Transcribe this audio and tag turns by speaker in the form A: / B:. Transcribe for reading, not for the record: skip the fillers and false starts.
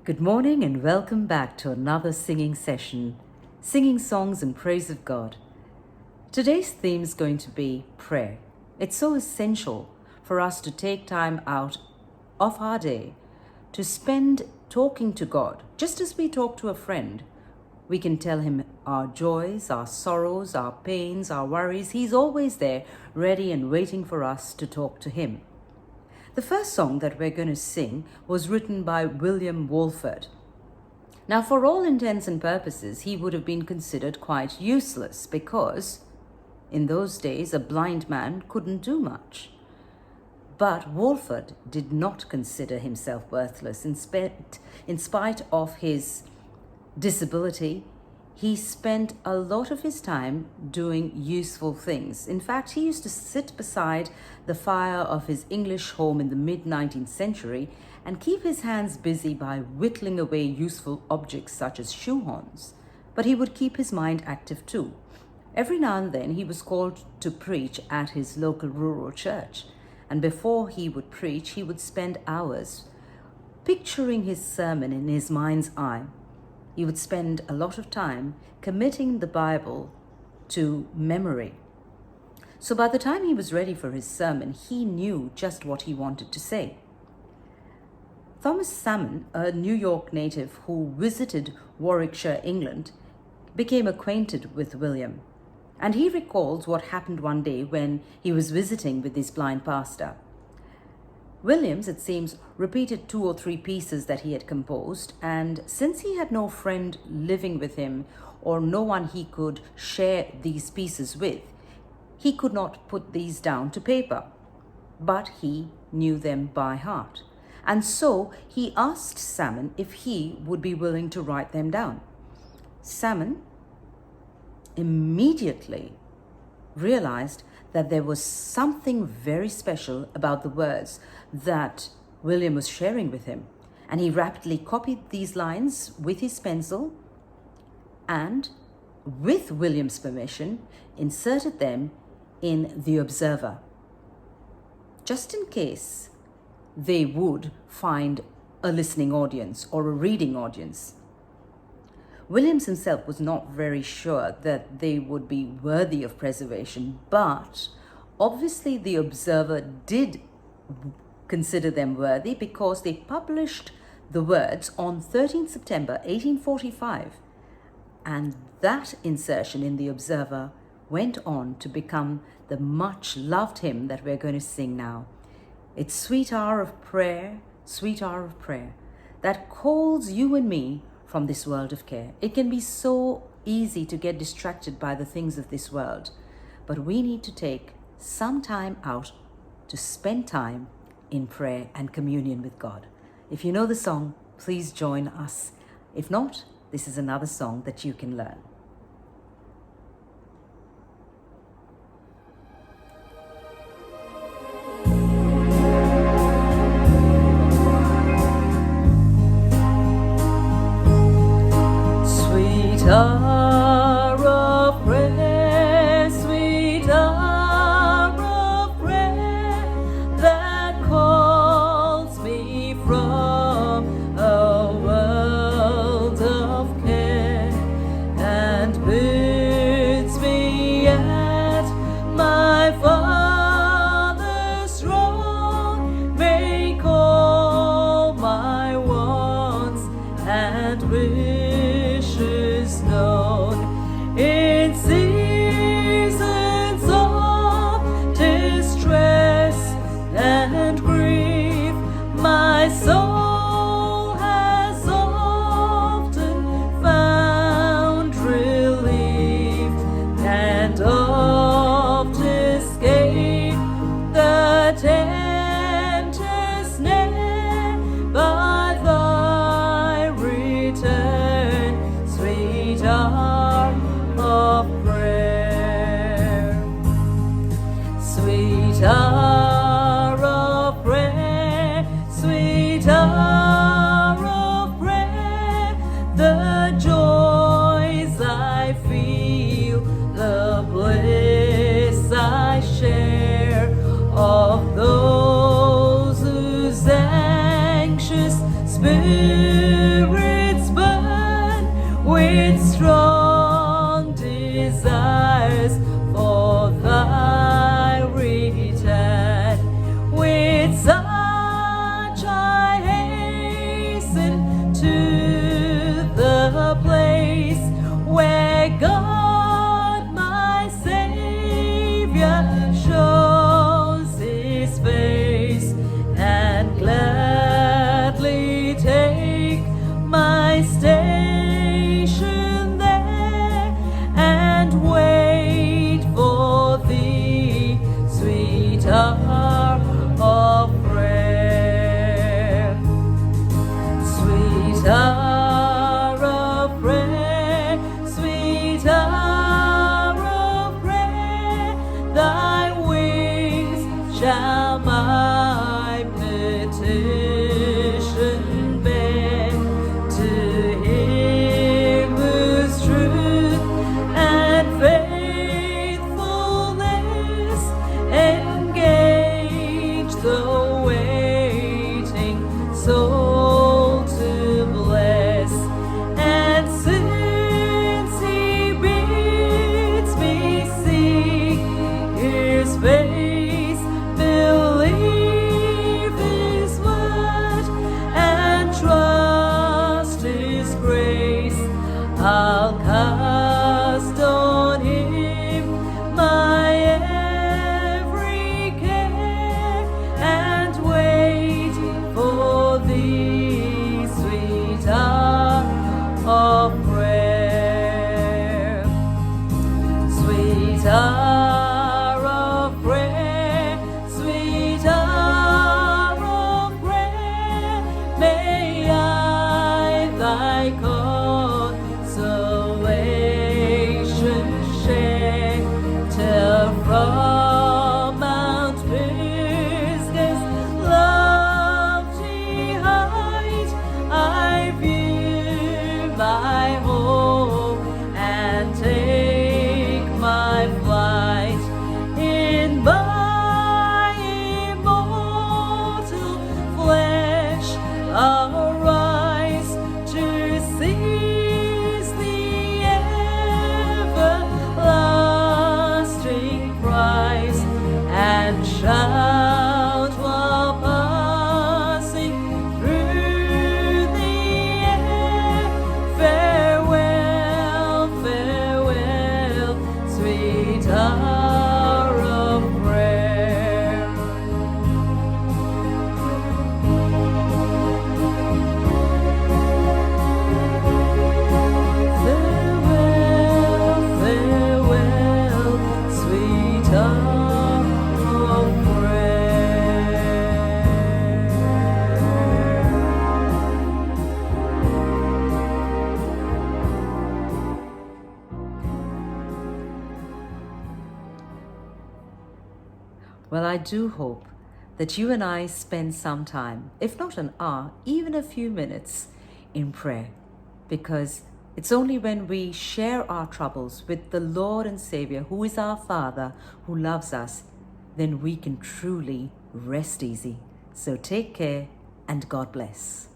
A: Good morning and welcome back to another singing session, singing songs in praise of God. Today's theme is going to be prayer. It's so essential for us to take time out of our day to spend talking to God. Just as we talk to a friend, we can tell him our joys, our sorrows, our pains, our worries. He's always there, ready and waiting for us to talk to him. The first song that we're going to sing was written by William Walford. Now, for all intents and purposes, he would have been considered quite useless because in those days, a blind man couldn't do much. But Walford did not consider himself worthless. In spite of his disability, he spent a lot of his time doing useful things. In fact, he used to sit beside the fire of his English home in the mid-19th century and keep his hands busy by whittling away useful objects such as shoehorns. But he would keep his mind active too. Every now and then he was called to preach at his local rural church. And before he would preach, he would spend hours picturing his sermon in his mind's eye. He would spend a lot of time committing the Bible to memory. So by the time he was ready for his sermon, he knew just what he wanted to say. Thomas Salmon, a New York native who visited Warwickshire, England, became acquainted with William. And he recalls what happened one day when he was visiting with his blind pastor. Williams, it seems, repeated 2 or 3 pieces that he had composed, and since he had no friend living with him or no one he could share these pieces with, he could not put these down to paper, but he knew them by heart. And so he asked Salmon if he would be willing to write them down. Salmon immediately realized that there was something very special about the words that William was sharing with him. And he rapidly copied these lines with his pencil and, with William's permission, inserted them in the Observer, just in case they would find a listening audience or a reading audience. Williams himself was not very sure that they would be worthy of preservation, but obviously the Observer did consider them worthy because they published the words on 13th September 1845, and that insertion in the Observer went on to become the much loved hymn that we're going to sing now. It's sweet hour of prayer, that calls you and me from this world of care. It can be so easy to get distracted by the things of this world, but we need to take some time out to spend time in prayer and communion with God. If you know the song, please join us. If not, this is another song that you can learn. Sweet hour of prayer, sweet hour of prayer, that calls me from a world of care and bids me at my Father's throne, make all my wants and wishes known. In seasons of distress and grief, my soul has often found relief and oft escaped the tempter's snare by thy return. spirits burn with strong desires for thy return. With such I hasten to the place where God my Savior shows his face, and gladly take my station there and wait for thee, sweet hour of prayer. Sweet hour of prayer, sweet hour of prayer, thy wings shall my petition bear. To him whose truth and faithfulness engage the waiting soul to bless. And since he bids me seek his face, believe his word, and trust his grace, I'll cast on him my every care, and wait for thee, sweet hour of prayer. Sweet hour of prayer, sweet hour of prayer, may I thy consolation share, till from Mount Pisgah's lofty height I view my home and take my flight in my immortal flesh. Arise to seize the everlasting prize, and shout while passing through the air, farewell, farewell, sweet hour of prayer. Farewell, farewell, sweet hour of prayer. Well, I do hope that you and I spend some time, if not an hour, even a few minutes in prayer, because it's only when we share our troubles with the Lord and Savior, who is our Father, who loves us, then we can truly rest easy. So take care, and God bless.